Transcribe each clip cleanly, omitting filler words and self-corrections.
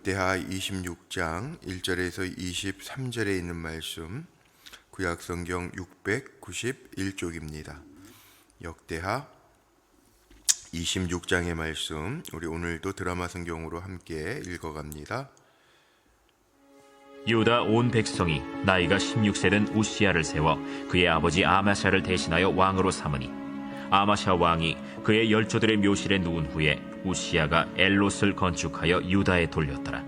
역대하 26장 1절에서 23절에 있는 말씀, 구약성경 691쪽입니다. 역대하 26장의 말씀, 우리 오늘도 드라마 성경으로 함께 읽어갑니다. 유다 온 백성이 나이가 16세 된 우시야를 세워 그의 아버지 아마샤를 대신하여 왕으로 삼으니, 아마샤 왕이 그의 열조들의 묘실에 누운 후에 우시야가 엘롯을 건축하여 유다에 돌렸더라.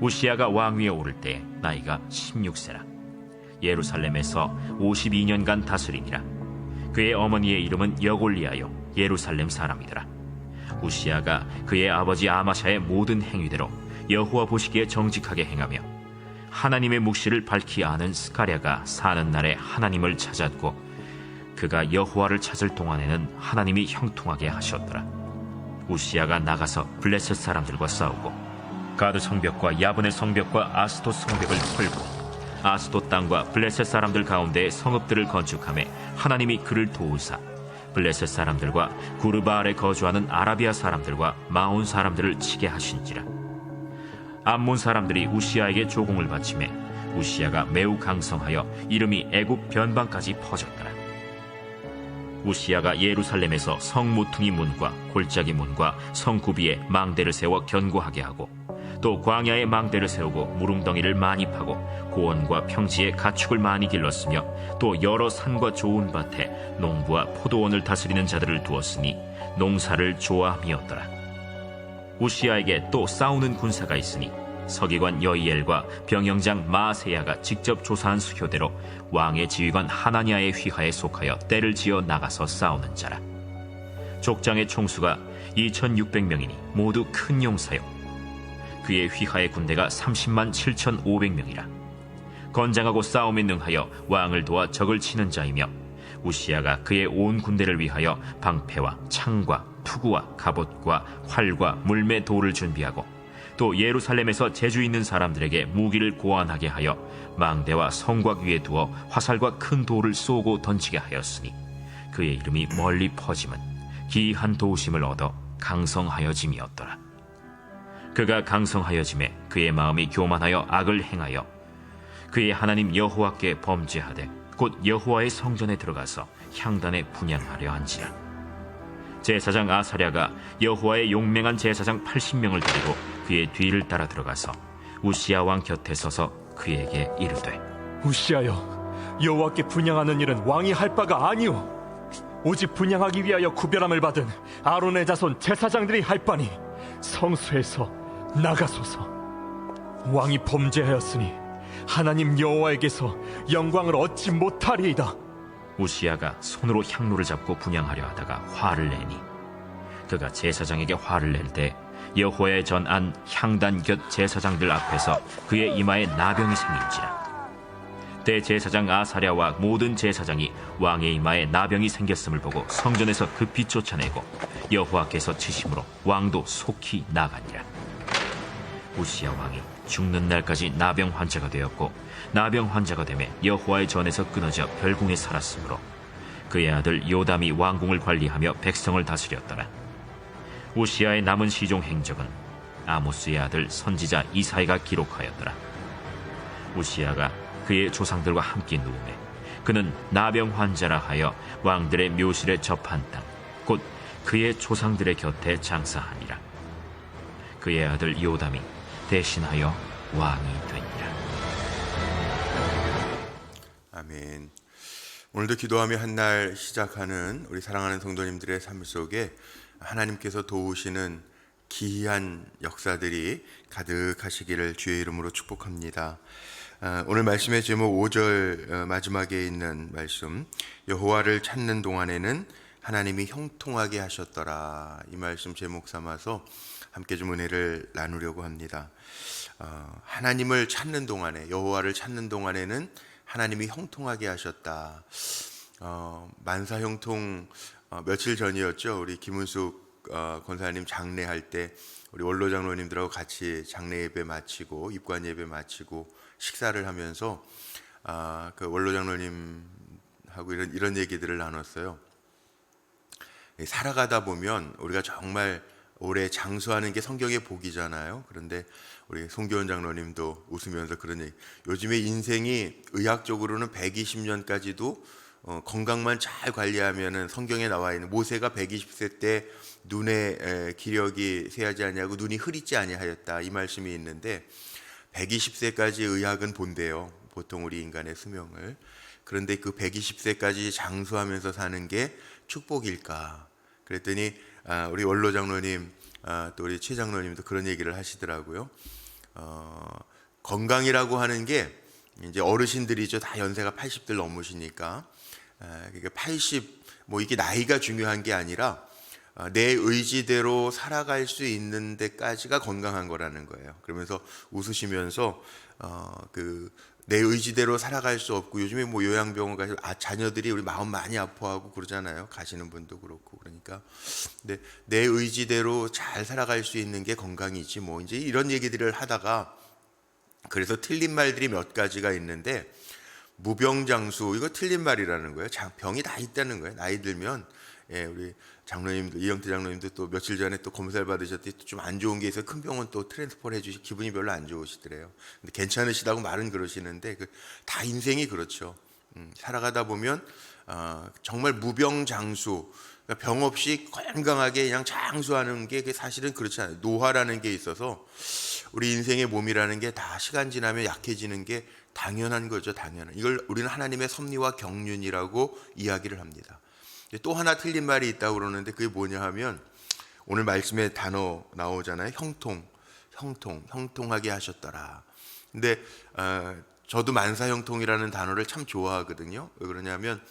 우시야가 왕위에 오를 때 나이가 16세라. 예루살렘에서 52년간 다스리니라. 그의 어머니의 이름은 여골리아요 예루살렘 사람이더라. 우시야가 그의 아버지 아마샤의 모든 행위대로 여호와 보시기에 정직하게 행하며 하나님의 묵시를 밝히 아는 스가랴가 사는 날에 하나님을 찾았고, 그가 여호와를 찾을 동안에는 하나님이 형통하게 하셨더라. 우시야가 나가서 블레셋 사람들과 싸우고 가드 성벽과 야브네 성벽과 아스돗 성벽을 털고 아스돗 땅과 블레셋 사람들 가운데 성읍들을 건축하며 하나님이 그를 도우사 블레셋 사람들과 구르바알에 거주하는 아라비아 사람들과 마온 사람들을 치게 하신지라. 암몬 사람들이 우시야에게 조공을 바치매 우시야가 매우 강성하여 이름이 애굽 변방까지 퍼졌더라. 우시야가 예루살렘에서 성 모퉁이 문과 골짜기 문과 성 구비에 망대를 세워 견고하게 하고, 또 광야에 망대를 세우고 무릉덩이를 많이 파고 고원과 평지에 가축을 많이 길렀으며, 또 여러 산과 좋은 밭에 농부와 포도원을 다스리는 자들을 두었으니 농사를 좋아함이었더라. 우시야에게 또 싸우는 군사가 있으니 서기관 여이엘과 병영장 마아세야가 직접 조사한 수효대로 왕의 지휘관 하나냐의 휘하에 속하여 떼를 지어 나가서 싸우는 자라. 족장의 총수가 2600명이니 모두 큰 용사요, 그의 휘하의 군대가 30만 7500명이라. 건장하고 싸움에 능하여 왕을 도와 적을 치는 자이며, 우시야가 그의 온 군대를 위하여 방패와 창과 투구와 갑옷과 활과 물매 돌을 준비하고, 또 예루살렘에서 재주 있는 사람들에게 무기를 고안하게 하여 망대와 성곽 위에 두어 화살과 큰 돌을 쏘고 던지게 하였으니, 그의 이름이 멀리 퍼짐은 기이한 도우심을 얻어 강성하여짐이었더라. 그가 강성하여짐에 그의 마음이 교만하여 악을 행하여 그의 하나님 여호와께 범죄하되 곧 여호와의 성전에 들어가서 향단에 분향하려 한지라. 제사장 아사랴가 여호와의 용맹한 제사장 80명을 데리고 그의 뒤를 따라 들어가서 우시야 왕 곁에 서서 그에게 이르되, 우시야여, 여호와께 분향하는 일은 왕이 할 바가 아니오. 오직 분향하기 위하여 구별함을 받은 아론의 자손 제사장들이 할 바니 성소에서 나가소서. 왕이 범죄하였으니 하나님 여호와에게서 영광을 얻지 못하리이다. 우시야가 손으로 향로를 잡고 분향하려 하다가 화를 내니, 그가 제사장에게 화를 낼 때 여호와의 전안 향단 곁 제사장들 앞에서 그의 이마에 나병이 생긴지라. 대제사장 아사랴와 모든 제사장이 왕의 이마에 나병이 생겼음을 보고 성전에서 급히 쫓아내고 여호와께서 치심으로 왕도 속히 나가니라. 우시야 왕이 죽는 날까지 나병 환자가 되었고, 나병 환자가 되매 여호와의 전에서 끊어져 별궁에 살았으므로 그의 아들 요담이 왕궁을 관리하며 백성을 다스렸더라. 우시야의 남은 시종 행적은 아모스의 아들 선지자 이사야가 기록하였더라. 우시야가 그의 조상들과 함께 누우매 그는 나병 환자라 하여 왕들의 묘실에 접한 땅, 곧 그의 조상들의 곁에 장사하니라. 그의 아들 요담이 대신하여 왕이 되니라. 아멘. 오늘도 기도하며 한 날 시작하는 우리 사랑하는 성도님들의 삶 속에 하나님께서 도우시는 기이한 역사들이 가득하시기를 주의 이름으로 축복합니다. 오늘 말씀의 제목 5절 마지막에 있는 말씀, 여호와를 찾는 동안에는 하나님이 형통하게 하셨더라, 이 말씀 제목 삼아서 함께 좀 은혜를 나누려고 합니다. 하나님을 찾는 동안에, 여호와를 찾는 동안에는 하나님이 형통하게 하셨다. 만사형통, 며칠 전이었죠. 우리 김은숙 권사님 장례할 때 우리 원로 장로님들하고 같이 장례 예배 마치고 입관 예배 마치고 식사를 하면서 그 원로 장로님하고 이런 얘기들을 나눴어요. 살아가다 보면 우리가 정말 오래 장수하는 게 성경의 복이잖아요. 그런데 우리 송교원 장로님도 웃으면서 그런 얘기, 요즘에 인생이 의학적으로는 120년까지도 건강만 잘 관리하면은, 성경에 나와 있는 모세가 120세 때 눈의 기력이 쇠하지 아니하고 눈이 흐리지 아니하였다, 이 말씀이 있는데 120세까지 의학은 본대요, 보통 우리 인간의 수명을. 그런데 그 120세까지 장수하면서 사는 게 축복일까? 그랬더니 우리 원로 장로님, 또 우리 최 장로님도 그런 얘기를 하시더라고요. 건강이라고 하는 게 이제 어르신들이죠. 다 연세가 80들 넘으시니까. 그러니까 80, 뭐 이게 나이가 중요한 게 아니라 내 의지대로 살아갈 수 있는 데까지가 건강한 거라는 거예요. 그러면서 웃으시면서 내 의지대로 살아갈 수 없고, 요즘에 뭐 요양병원 가서 자녀들이 우리 마음 많이 아파하고 그러잖아요. 가시는 분도 그렇고. 그러니까 근데 내 의지대로 잘 살아갈 수 있는 게 건강이지, 뭐 이제 이런 얘기들을 하다가, 그래서 틀린 말들이 몇 가지가 있는데, 무병장수, 이거 틀린 말이라는 거예요. 병이 다 있다는 거예요. 나이 들면. 우리 장로님도, 이영태 장로님도 또 며칠 전에 또 검사를 받으셨더니 좀 안 좋은 게 있어서 큰 병원 또 트랜스퍼를 해주시, 기분이 별로 안 좋으시더래요. 근데 괜찮으시다고 말은 그러시는데, 다 인생이 그렇죠. 살아가다 보면 정말 무병장수, 그러니까 병 없이 건강하게 그냥 장수하는 게 사실은 그렇지 않아요. 노화라는 게 있어서 우리 인생의 몸이라는 게 다 시간 지나면 약해지는 게 당연한 거죠. 당연한. 이걸 우리는 하나님의 섭리와 경륜이라고 이야기를 합니다. 또 하나 틀린 말이 있다고 그러는데, 그게 뭐냐 하면, 오늘 말씀에 단어 나오잖아요. 형통하게 하셨더라. 근데 저도 만사형통이라는 단어를 참 좋아하거든요. 왜 그러냐면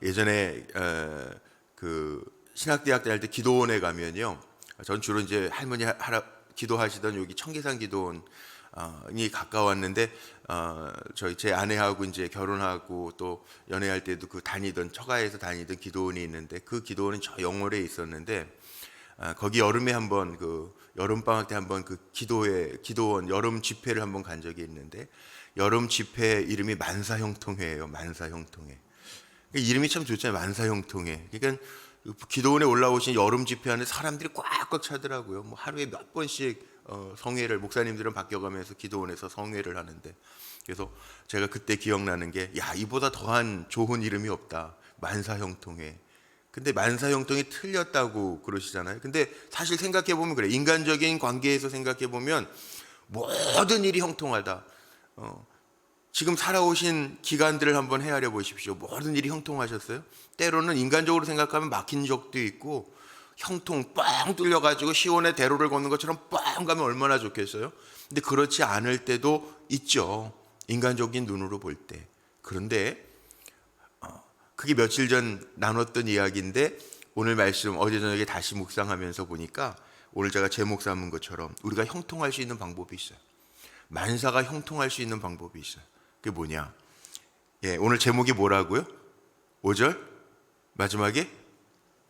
예전에 그 신학대학 다닐 때 기도원에 가면요, 전 주로 이제 할머니 기도하시던 여기 청계산 기도원 이 가까웠는데, 제 아내하고 이제 결혼하고 또 연애할 때도 그 다니던, 처가에서 다니던 기도원이 있는데, 그 기도원은 저 영월에 있었는데, 거기 여름에 한번, 그 여름 방학 때 한번 그 기도원 여름 집회를 한번 간 적이 있는데, 여름 집회 이름이 만사형통회예요. 만사형통회. 이름이 참 좋잖아요. 만사형통회. 그러니까 기도원에 올라오신 여름 집회하는 사람들이 꽉꽉 차더라고요. 뭐 하루에 몇 번씩 성회를, 목사님들은 바뀌어가면서 기도원에서 성회를 하는데, 그래서 제가 그때 기억나는 게, 야, 이보다 더한 좋은 이름이 없다. 만사형통회. 근데 만사형통이 틀렸다고 그러시잖아요. 근데 사실 생각해보면 그래. 인간적인 관계에서 생각해보면 모든 일이 형통하다. 지금 살아오신 기간들을 한번 헤아려 보십시오. 모든 일이 형통하셨어요? 때로는 인간적으로 생각하면 막힌 적도 있고, 형통 뻥 뚫려가지고 시온의 대로를 걷는 것처럼 뻥 가면 얼마나 좋겠어요? 근데 그렇지 않을 때도 있죠. 인간적인 눈으로 볼 때. 그런데 그게 며칠 전 나눴던 이야기인데, 오늘 말씀 어제 저녁에 다시 묵상하면서 보니까, 오늘 제가 제목 삼은 것처럼 우리가 형통할 수 있는 방법이 있어요. 만사가 형통할 수 있는 방법이 있어요. 그게 뭐냐? 오늘 제목이 뭐라고요? 5절 마지막에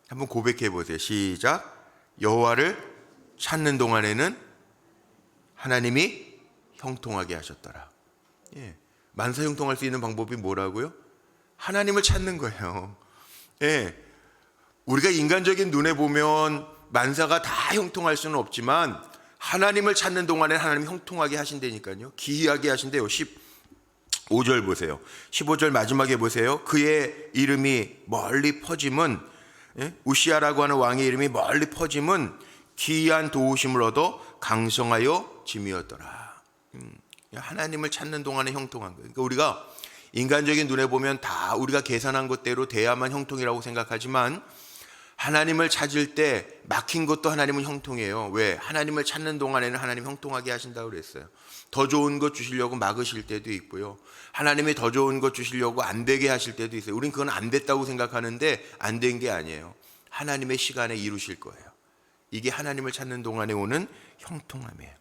한번 고백해 보세요. 시작. 여호와를 찾는 동안에는 하나님이 형통하게 하셨더라. 만사 형통할 수 있는 방법이 뭐라고요? 하나님을 찾는 거예요. 우리가 인간적인 눈에 보면 만사가 다 형통할 수는 없지만, 하나님을 찾는 동안에 하나님이 형통하게 하신다니까요. 기이하게 하신대요. 15절 보세요. 15절 마지막에 보세요. 그의 이름이 멀리 퍼짐은, 우시아라고 하는 왕의 이름이 멀리 퍼짐은 기이한 도우심을 얻어 강성하여 짐이었더라. 하나님을 찾는 동안에 형통한 거예요. 그러니까 우리가 인간적인 눈에 보면 다 우리가 계산한 것대로 돼야만 형통이라고 생각하지만, 하나님을 찾을 때 막힌 것도 하나님은 형통해요. 왜? 하나님을 찾는 동안에는 하나님 형통하게 하신다고 그랬어요. 더 좋은 것 주시려고 막으실 때도 있고요. 하나님이 더 좋은 것 주시려고 안 되게 하실 때도 있어요. 우린 그건 안 됐다고 생각하는데 안 된 게 아니에요. 하나님의 시간에 이루실 거예요. 이게 하나님을 찾는 동안에 오는 형통함이에요.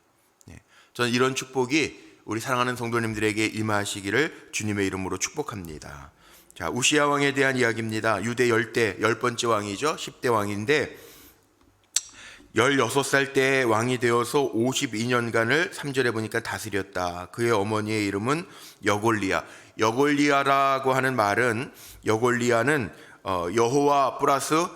저는 이런 축복이 우리 사랑하는 성도님들에게 임하시기를 주님의 이름으로 축복합니다. 자, 우시야 왕에 대한 이야기입니다. 유대 10번째 왕이죠. 10대 왕인데 16살 때 왕이 되어서 52년간을 3절에 보니까 다스렸다. 그의 어머니의 이름은 여골리아. 여골리아라고 하는 말은, 여골리아는 여호와 플러스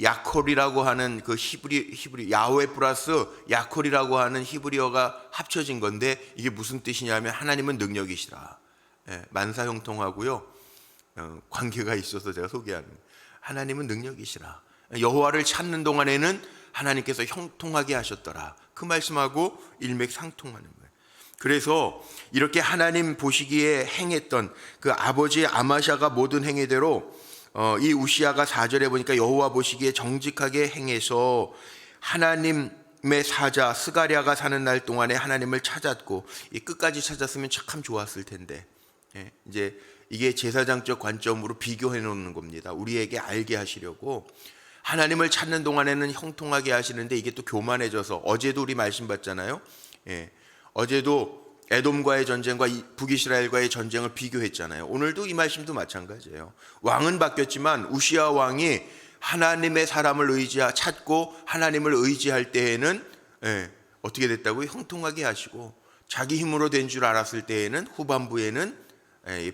야콜이라고 하는 그 히브리 야훼 플러스 야콜이라고 하는 히브리어가 합쳐진 건데, 이게 무슨 뜻이냐면 하나님은 능력이시라. 만사형통하고요, 관계가 있어서 제가 소개하는, 하나님은 능력이시라. 여호와를 찾는 동안에는 하나님께서 형통하게 하셨더라. 그 말씀하고 일맥상통하는 거예요. 그래서 이렇게 하나님 보시기에 행했던 그 아버지 아마샤가 모든 행위대로 이 우시아가 4절에 보니까 여호와 보시기에 정직하게 행해서 하나님의 사자 스가랴가 사는 날 동안에 하나님을 찾았고, 이 끝까지 찾았으면 참 좋았을 텐데, 이제 이게 제사장적 관점으로 비교해 놓는 겁니다. 우리에게 알게 하시려고. 하나님을 찾는 동안에는 형통하게 하시는데 이게 또 교만해져서, 어제도 우리 말씀 봤잖아요. 어제도 에돔과의 전쟁과 북이스라엘과의 전쟁을 비교했잖아요. 오늘도 이 말씀도 마찬가지예요. 왕은 바뀌었지만 우시아 왕이 하나님의 사람을 찾고 하나님을 의지할 때에는 어떻게 됐다고요? 형통하게 하시고, 자기 힘으로 된 줄 알았을 때에는 후반부에는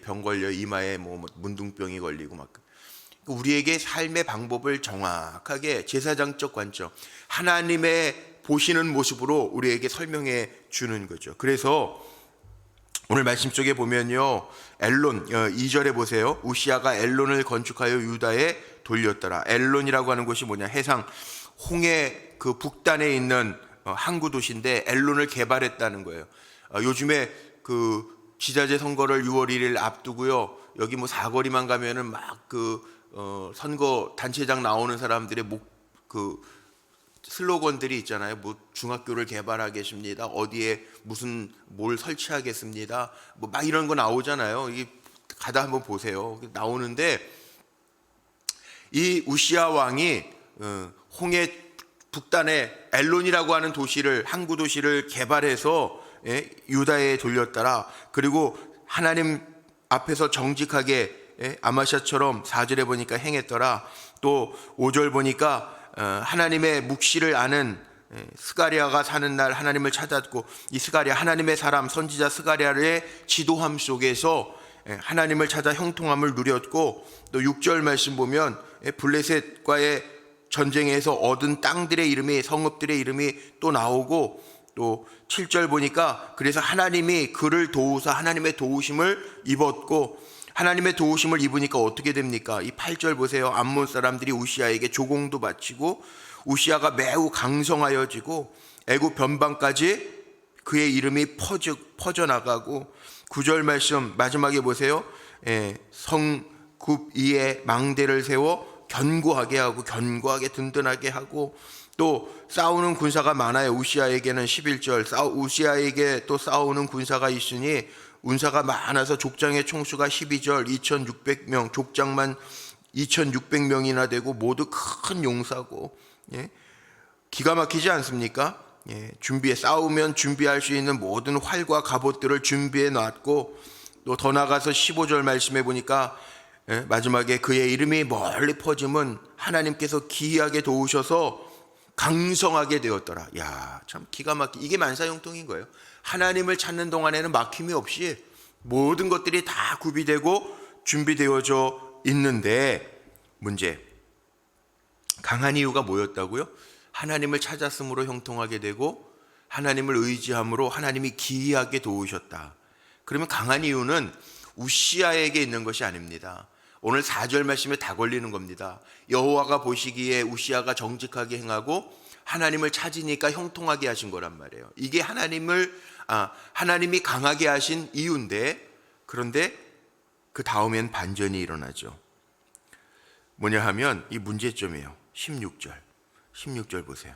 병 걸려 이마에 문둥병이 걸리고 막. 우리에게 삶의 방법을 정확하게 제사장적 관점, 하나님의 보시는 모습으로 우리에게 설명해 주는 거죠. 그래서 오늘 말씀 쪽에 보면요, 엘론 2절에 보세요. 우시아가 엘론을 건축하여 유다에 돌렸더라. 엘론이라고 하는 곳이 뭐냐, 해상 홍해 그 북단에 있는 항구 도시인데 엘론을 개발했다는 거예요. 요즘에 그 지자체 선거를 6월 1일 앞두고요, 여기 사거리만 가면은 막 선거 단체장 나오는 사람들의 그 슬로건들이 있잖아요. 중학교를 개발하겠습니다. 어디에 뭘 설치하겠습니다. 막 이런 거 나오잖아요. 이게 가다 한번 보세요. 나오는데 이 우시아 왕이 홍해 북단에 엘론이라고 하는 도시를, 항구 도시를 개발해서 유다에 돌렸더라. 그리고 하나님 앞에서 정직하게 아마샤처럼 4절에 보니까 행했더라. 또 5절 보니까 하나님의 묵시를 아는 스가랴가 사는 날 하나님을 찾았고, 이 스가랴 하나님의 사람 선지자 스가랴의 지도함 속에서 하나님을 찾아 형통함을 누렸고, 또 6절 말씀 보면 블레셋과의 전쟁에서 얻은 땅들의 이름이, 성읍들의 이름이 또 나오고, 또 7절 보니까 그래서 하나님이 그를 도우사 하나님의 도우심을 입었고, 하나님의 도우심을 입으니까 어떻게 됩니까? 이 8절 보세요. 암몬 사람들이 우시아에게 조공도 바치고, 우시아가 매우 강성하여지고 애굽 변방까지 그의 이름이 퍼져나가고, 9절 말씀 마지막에 보세요. 성굽 위에 망대를 세워 견고하게 하고, 견고하게 든든하게 하고, 또 싸우는 군사가 많아요. 우시아에게는 11절 우시아에게 또 싸우는 군사가 있으니 운사가 많아서 족장의 총수가 12절 2600명, 족장만 2600명이나 되고 모두 큰 용사고, 기가 막히지 않습니까? 싸우면 준비할 수 있는 모든 활과 갑옷들을 준비해 놨고, 또 더 나가서 15절 말씀해 보니까 마지막에 그의 이름이 멀리 퍼짐은 하나님께서 기이하게 도우셔서 강성하게 되었더라. 야, 참 기가 막히, 이게 만사형통인 거예요. 하나님을 찾는 동안에는 막힘이 없이 모든 것들이 다 구비되고 준비되어져 있는데, 문제, 강한 이유가 뭐였다고요? 하나님을 찾았으므로 형통하게 되고 하나님을 의지함으로 하나님이 기이하게 도우셨다. 그러면 강한 이유는 우시아에게 있는 것이 아닙니다. 오늘 4절 말씀에 다 걸리는 겁니다. 여호와가 보시기에 우시아가 정직하게 행하고 하나님을 찾으니까 형통하게 하신 거란 말이에요. 이게 하나님이 강하게 하신 이유인데, 그런데 그 다음엔 반전이 일어나죠. 뭐냐 하면 이 문제점이에요. 16절 보세요.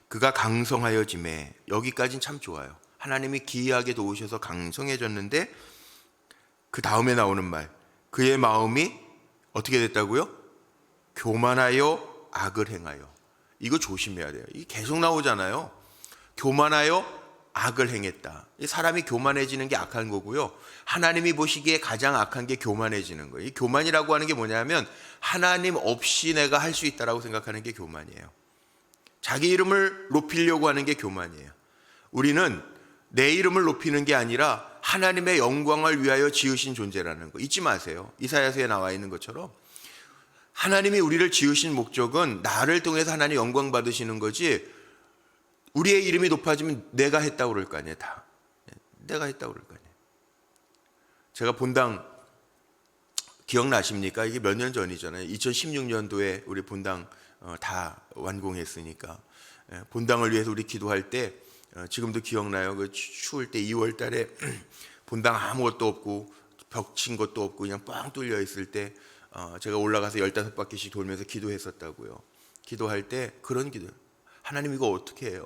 그가 강성하여짐에, 여기까지는 참 좋아요. 하나님이 기이하게 도우셔서 강성해졌는데 그 다음에 나오는 말, 그의 마음이 어떻게 됐다고요? 교만하여 악을 행하여. 이거 조심해야 돼요. 이게 계속 나오잖아요. 교만하여 악을 행했다. 사람이 교만해지는 게 악한 거고요, 하나님이 보시기에 가장 악한 게 교만해지는 거예요. 이 교만이라고 하는 게 뭐냐면 하나님 없이 내가 할 수 있다라고 생각하는 게 교만이에요. 자기 이름을 높이려고 하는 게 교만이에요. 우리는 내 이름을 높이는 게 아니라 하나님의 영광을 위하여 지으신 존재라는 거 잊지 마세요. 이사야서에 나와 있는 것처럼 하나님이 우리를 지으신 목적은 나를 통해서 하나님 영광 받으시는 거지, 우리의 이름이 높아지면 내가 했다고 그럴 거 아니에요. 다 내가 했다고 그럴 거 아니에요. 제가 본당 기억나십니까? 이게 몇 년 전이잖아요. 2016년도에 우리 본당 다 완공했으니까. 본당을 위해서 우리 기도할 때 지금도 기억나요. 그 추울 때 2월 달에 본당 아무것도 없고 벽 친 것도 없고 그냥 뻥 뚫려 있을 때 제가 올라가서 15바퀴씩 돌면서 기도했었다고요. 기도할 때 그런 기도, 하나님 이거 어떻게 해요?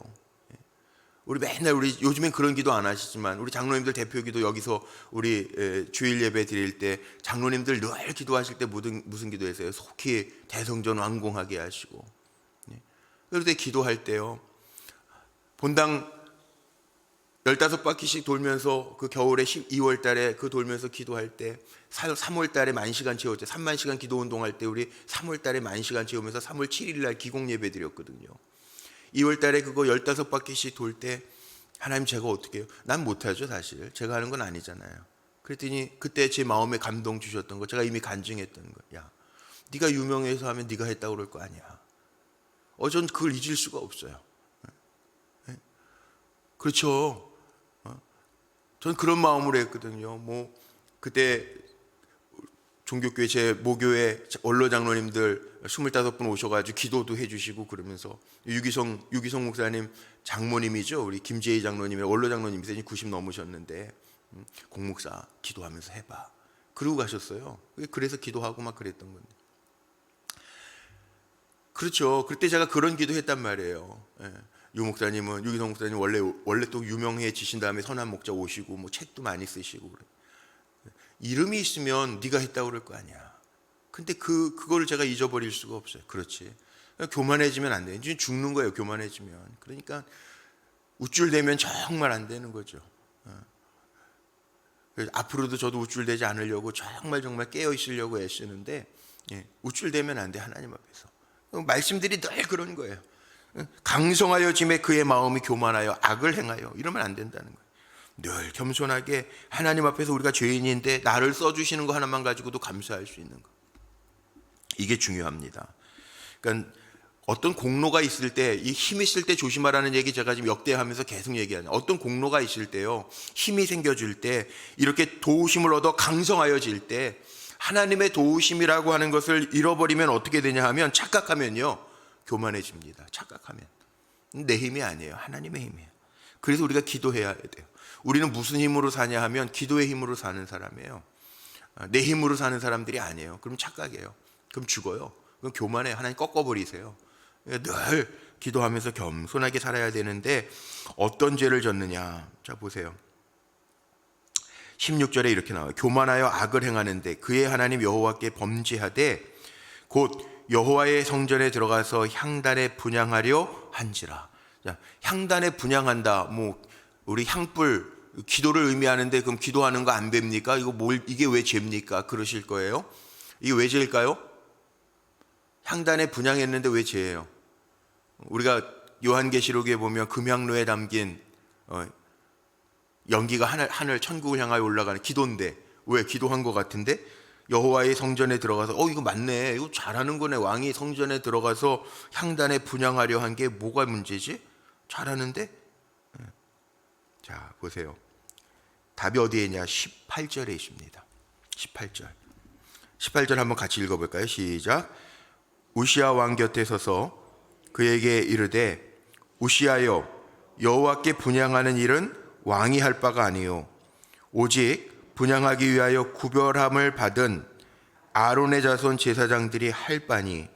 우리 맨날 요즘엔 그런 기도 안 하시지만 우리 장로님들 대표 기도, 여기서 우리 주일 예배 드릴 때 장로님들 늘 기도하실 때 무슨 기도했어요? 속히 대성전 완공하게 하시고. 그럴 때 기도할 때요, 본당 15바퀴씩 돌면서 그 겨울에 2월 달에 그 돌면서 기도할 때 3월 달에 10,000시간 채울 때 30,000시간 기도 운동할 때 우리 3월 달에 10,000시간 채우면서 3월 7일 날 기공 예배 드렸거든요. 2월 달에 그거 15바퀴씩 돌 때 하나님 제가 어떻게 해요? 난 못하죠 사실. 제가 하는 건 아니잖아요. 그랬더니 그때 제 마음에 감동 주셨던 거, 제가 이미 간증했던 거, 야 네가 유명해서 하면 네가 했다고 그럴 거 아니야. 전 그걸 잊을 수가 없어요. 그렇죠. 전 그런 마음으로 했거든요. 뭐 그때 종교교회 제 모교회 원로 장로님들 25분 오셔가지고 기도도 해주시고 그러면서 유기성 목사님 장모님이죠. 우리 김재희 장로님의 원로 장로님이세요. 90 넘으셨는데 공목사 기도하면서 해봐. 그러고 가셨어요. 그래서 기도하고 막 그랬던 건데. 그렇죠. 그때 제가 그런 기도했단 말이에요. 유기성 목사님 원래 또 유명해지신 다음에 선한 목자 오시고 뭐 책도 많이 쓰시고 그래. 이름이 있으면 네가 했다고 그럴 거 아니야. 근데 그거를 제가 잊어버릴 수가 없어요. 그렇지. 교만해지면 안 돼. 이제 죽는 거예요. 교만해지면. 그러니까 우쭐대면 정말 안 되는 거죠. 앞으로도 저도 우쭐대지 않으려고 정말 깨어 있으려고 애쓰는데 우쭐대면 안 돼. 하나님 앞에서. 말씀들이 늘 그런 거예요. 강성하여 짐에 그의 마음이 교만하여 악을 행하여, 이러면 안 된다는 거예요. 늘 겸손하게 하나님 앞에서 우리가 죄인인데 나를 써주시는 거 하나만 가지고도 감사할 수 있는 거, 이게 중요합니다. 그러니까 어떤 공로가 있을 때, 이 힘 있을 때 조심하라는 얘기 제가 지금 역대하면서 계속 얘기하는, 어떤 공로가 있을 때요, 힘이 생겨질 때, 이렇게 도우심을 얻어 강성하여질 때 하나님의 도우심이라고 하는 것을 잃어버리면 어떻게 되냐 하면, 착각하면요 교만해집니다. 착각하면 내 힘이 아니에요. 하나님의 힘이에요. 그래서 우리가 기도해야 돼요. 우리는 무슨 힘으로 사냐 하면 기도의 힘으로 사는 사람이에요. 내 힘으로 사는 사람들이 아니에요. 그럼 착각이에요. 그럼 죽어요. 그럼 교만해요. 하나님 꺾어버리세요. 늘 기도하면서 겸손하게 살아야 되는데 어떤 죄를 졌느냐. 자 보세요. 16절에 이렇게 나와요. 교만하여 악을 행하는데 그의 하나님 여호와께 범죄하되 곧 여호와의 성전에 들어가서 향단에 분향하려 한지라. 자, 향단에 분향한다. 뭐 우리 향불 기도를 의미하는데, 그럼 기도하는 거 안 됩니까? 이게 왜 죄입니까? 그러실 거예요. 이게 왜 죄일까요? 향단에 분향했는데 왜 죄예요? 우리가 요한계시록에 보면 금향로에 담긴 연기가 하늘 천국을 향하여 올라가는 기도인데, 왜 기도한 것 같은데 여호와의 성전에 들어가서 이거 맞네, 이거 잘하는 거네. 왕이 성전에 들어가서 향단에 분향하려 한 게 뭐가 문제지? 잘하는데? 자 보세요. 답이 어디에 있냐? 18절에 있습니다. 18절 한번 같이 읽어볼까요? 시작. 우시야 왕 곁에 서서 그에게 이르되 우시야여, 여호와께 분향하는 일은 왕이 할 바가 아니요 오직 분향하기 위하여 구별함을 받은 아론의 자손 제사장들이 할 바니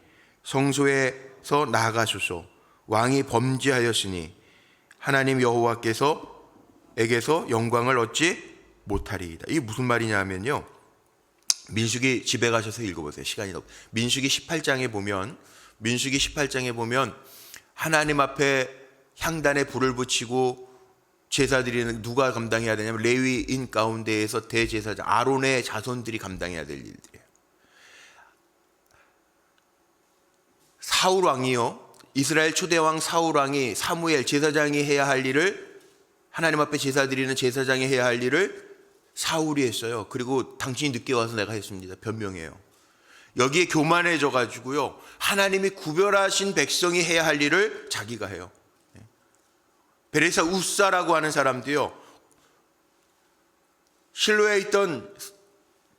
성소에서 나아가소서. 왕이 범죄하였으니 하나님 여호와께서 에게서 영광을 얻지 못하리이다. 이게 무슨 말이냐 하면요, 민수기 집에 가셔서 읽어보세요. 시간이 없. 민수기 18장에 보면 하나님 앞에 향단에 불을 붙이고 제사 드리는 누가 감당해야 되냐면 레위인 가운데에서 대제사장 아론의 자손들이 감당해야 될 일들이에요. 사울 왕이요, 이스라엘 초대왕 사울 왕이 사무엘 제사장이 해야 할 일을, 하나님 앞에 제사 드리는 제사장이 해야 할 일을 사울이 했어요. 그리고 당신이 늦게 와서 내가 했습니다. 변명해요. 여기에 교만해져 가지고요, 하나님이 구별하신 백성이 해야 할 일을 자기가 해요. 베레사 우사라고 하는 사람도요, 실로에 있던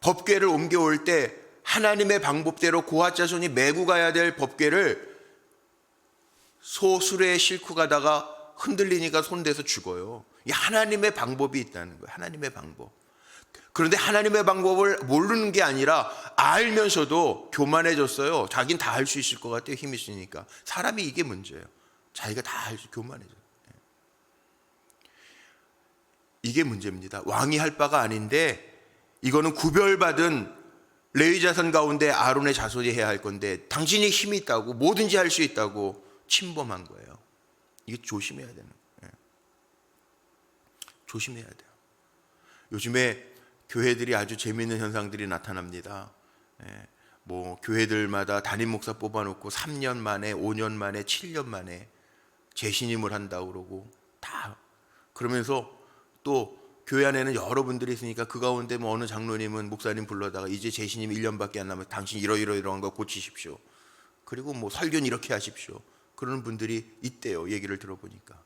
법궤를 옮겨올 때 하나님의 방법대로 고핫 자손이 메고 가야 될 법궤를 소 수레에 싣고 가다가 흔들리니까 손대서 죽어요. 이 하나님의 방법이 있다는 거예요. 하나님의 방법. 그런데 하나님의 방법을 모르는 게 아니라 알면서도 교만해졌어요. 자기는 다 할 수 있을 것 같아요. 힘이 있으니까. 사람이 이게 문제예요. 자기가 다 할 수, 교만해져. 이게 문제입니다. 왕이 할 바가 아닌데, 이거는 구별받은 레위 자손 가운데 아론의 자손이 해야 할 건데, 당신이 힘이 있다고, 뭐든지 할 수 있다고 침범한 거예요. 이게 조심해야 되는 거예요. 조심해야 돼요. 요즘에 교회들이 아주 재미있는 현상들이 나타납니다. 뭐 교회들마다 담임 목사 뽑아놓고 3년 만에, 5년 만에, 7년 만에 재신임을 한다고 그러고, 다 그러면서 또 교회 안에는 여러분들이 있으니까 그 가운데 뭐 어느 장로님은 목사님 불러다가 이제 재신임 1년밖에 안 남았, 당신 이러이러한 거 고치십시오. 그리고 뭐 설교는 이렇게 하십시오. 그러는 분들이 있대요. 얘기를 들어보니까.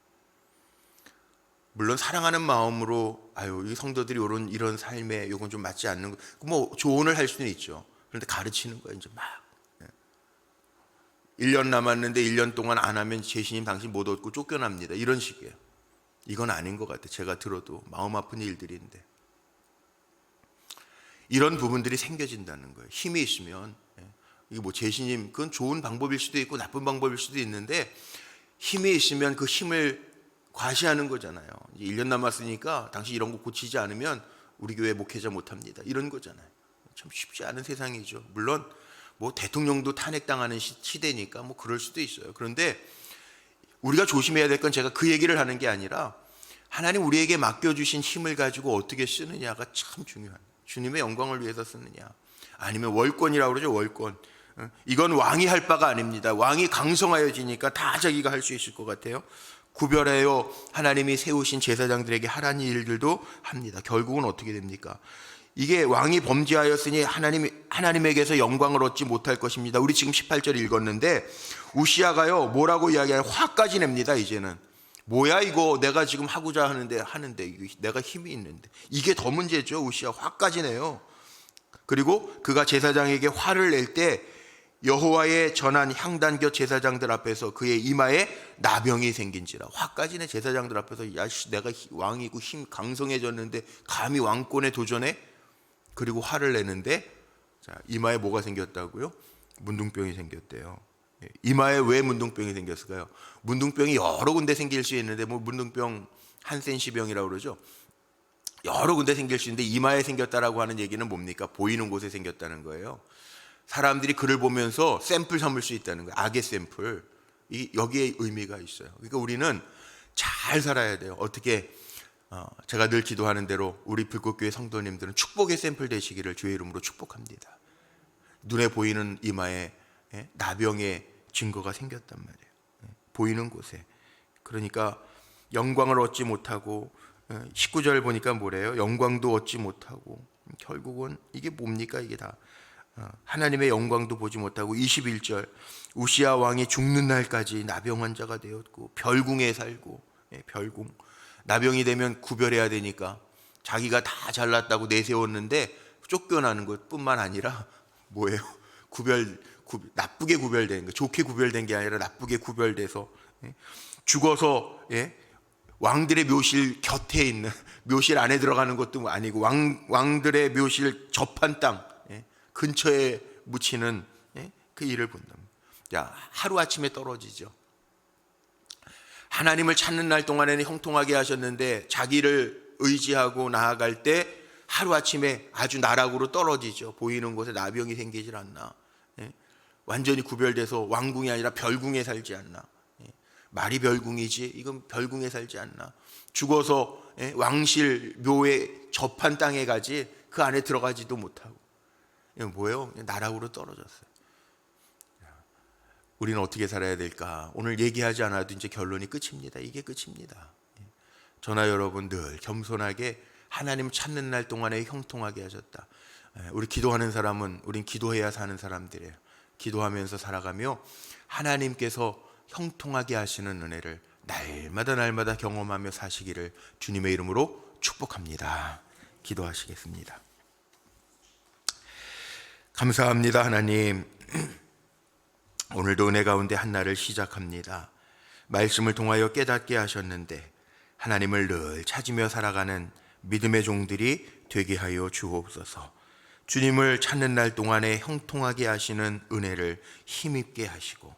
물론 사랑하는 마음으로, 아유, 이 성도들이 이런 삶에 요건 좀 맞지 않는 거, 뭐 조언을 할 수는 있죠. 그런데 가르치는 거예요. 이제 막 1년 남았는데 1년 동안 안 하면 재신임 당신 못 얻고 쫓겨납니다. 이런 식이에요. 이건 아닌 것 같아요. 제가 들어도 마음 아픈 일들인데, 이런 부분들이 생겨진다는 거예요. 힘이 있으면. 이게 뭐 재신임, 그건 좋은 방법일 수도 있고 나쁜 방법일 수도 있는데, 힘이 있으면 그 힘을 과시하는 거잖아요. 이제 1년 남았으니까 당신 이런 거 고치지 않으면 우리 교회 목회자 못합니다. 이런 거잖아요. 참 쉽지 않은 세상이죠. 물론 뭐 대통령도 탄핵당하는 시대니까 뭐 그럴 수도 있어요. 그런데 우리가 조심해야 될 건, 제가 그 얘기를 하는 게 아니라 하나님 우리에게 맡겨주신 힘을 가지고 어떻게 쓰느냐가 참 중요한, 주님의 영광을 위해서 쓰느냐, 아니면 월권이라고 그러죠. 월권. 이건 왕이 할 바가 아닙니다. 왕이 강성하여지니까 다 자기가 할 수 있을 것 같아요. 구별하여 하나님이 세우신 제사장들에게 하라는 일들도 합니다. 결국은 어떻게 됩니까? 이게 왕이 범죄하였으니 하나님에게서 영광을 얻지 못할 것입니다. 우리 지금 18절 읽었는데, 우시아가요 뭐라고 이야기하냐, 화까지 냅니다. 이제는 뭐야 이거, 내가 지금 하고자 하는데 내가 힘이 있는데, 이게 더 문제죠. 우시아 화까지 내요. 그리고 그가 제사장에게 화를 낼 때 여호와의 전한 향단곁 제사장들 앞에서 그의 이마에 나병이 생긴지라. 화까지 내. 제사장들 앞에서, 야 내가 왕이고 힘 강성해졌는데 감히 왕권에 도전해? 그리고 화를 내는데, 자, 이마에 뭐가 생겼다고요? 문둥병이 생겼대요. 이마에 왜 문둥병이 생겼을까요? 문둥병이 여러 군데 생길 수 있는데, 뭐 문둥병 한센시병이라고 그러죠. 여러 군데 생길 수 있는데 이마에 생겼다라고 하는 얘기는 뭡니까? 보이는 곳에 생겼다는 거예요. 사람들이 그를 보면서 샘플 삼을 수 있다는 거예요. 악의 샘플. 여기에 의미가 있어요. 그러니까 우리는 잘 살아야 돼요. 어떻게? 제가 늘 기도하는 대로 우리 불꽃교회 성도님들은 축복의 샘플 되시기를 주의 이름으로 축복합니다. 눈에 보이는 이마에 나병의 증거가 생겼단 말이에요. 보이는 곳에. 그러니까 영광을 얻지 못하고, 19절 보니까 뭐래요? 영광도 얻지 못하고, 결국은 이게 뭡니까? 이게 다 하나님의 영광도 보지 못하고, 21절 우시아 왕이 죽는 날까지 나병 환자가 되었고 별궁에 살고. 별궁. 나병이 되면 구별해야 되니까 자기가 다 잘났다고 내세웠는데 쫓겨나는 것뿐만 아니라 뭐예요? 나쁘게 구별된 거, 좋게 구별된 게 아니라 나쁘게 구별돼서 죽어서, 왕들의 묘실 곁에 있는, 묘실 안에 들어가는 것도 아니고 왕들의 묘실 접한 땅 근처에 묻히는 그 일을 본답니다. 자, 하루아침에 떨어지죠. 하나님을 찾는 날 동안에는 형통하게 하셨는데 자기를 의지하고 나아갈 때 하루아침에 아주 나락으로 떨어지죠. 보이는 곳에 나병이 생기질 않나. 완전히 구별돼서 왕궁이 아니라 별궁에 살지 않나. 말이 별궁이지 이건 별궁에 살지 않나. 죽어서 왕실 묘에 접한 땅에 가지 그 안에 들어가지도 못하고. 이건 뭐예요? 나락으로 떨어졌어요. 우리는 어떻게 살아야 될까? 오늘 얘기하지 않아도 이제 결론이 끝입니다. 이게 끝입니다. 저나 여러분 늘 겸손하게 하나님 찾는 날 동안에 형통하게 하셨다. 우리 기도하는 사람은 우린 기도해야 사는 사람들이에요. 기도하면서 살아가며 하나님께서 형통하게 하시는 은혜를 날마다 경험하며 사시기를 주님의 이름으로 축복합니다. 기도하시겠습니다. 감사합니다. 하나님, 오늘도 은혜 가운데 한날을 시작합니다. 말씀을 통하여 깨닫게 하셨는데 하나님을 늘 찾으며 살아가는 믿음의 종들이 되게 하여 주옵소서. 주님을 찾는 날 동안에 형통하게 하시는 은혜를 힘입게 하시고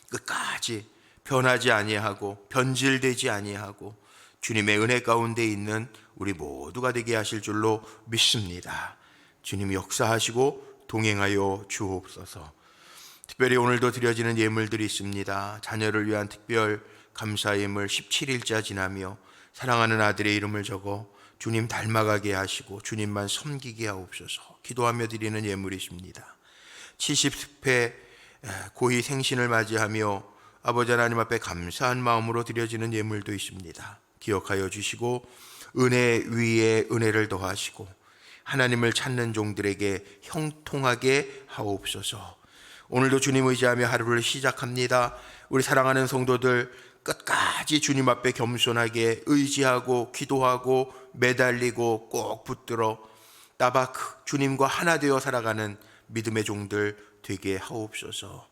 끝까지 변하지 아니하고 변질되지 아니하고 주님의 은혜 가운데 있는 우리 모두가 되게 하실 줄로 믿습니다. 주님이 역사하시고 동행하여 주옵소서. 특별히 오늘도 드려지는 예물들이 있습니다. 자녀를 위한 특별 감사 예물 17일자 지나며 사랑하는 아들의 이름을 적어 주님 닮아가게 하시고 주님만 섬기게 하옵소서. 기도하며 드리는 예물이 있습니다. 70회 고희 생신을 맞이하며 아버지 하나님 앞에 감사한 마음으로 드려지는 예물도 있습니다. 기억하여 주시고 은혜 위에 은혜를 더하시고 하나님을 찾는 종들에게 형통하게 하옵소서. 오늘도 주님 의지하며 하루를 시작합니다. 우리 사랑하는 성도들 끝까지 주님 앞에 겸손하게 의지하고 기도하고 매달리고 꼭 붙들어 따박 주님과 하나 되어 살아가는 믿음의 종들 되게 하옵소서.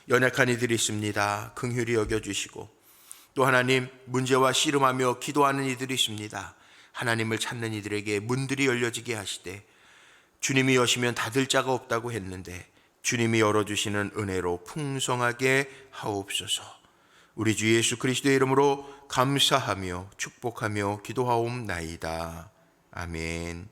연약한 이들이 있습니다. 긍휼히 여겨주시고 또 하나님 문제와 씨름하며 기도하는 이들이 있습니다. 하나님을 찾는 이들에게 문들이 열려지게 하시되 주님이 여시면 닫을 자가 없다고 했는데 주님이 열어주시는 은혜로 풍성하게 하옵소서. 우리 주 예수 그리스도의 이름으로 감사하며 축복하며 기도하옵나이다. 아멘.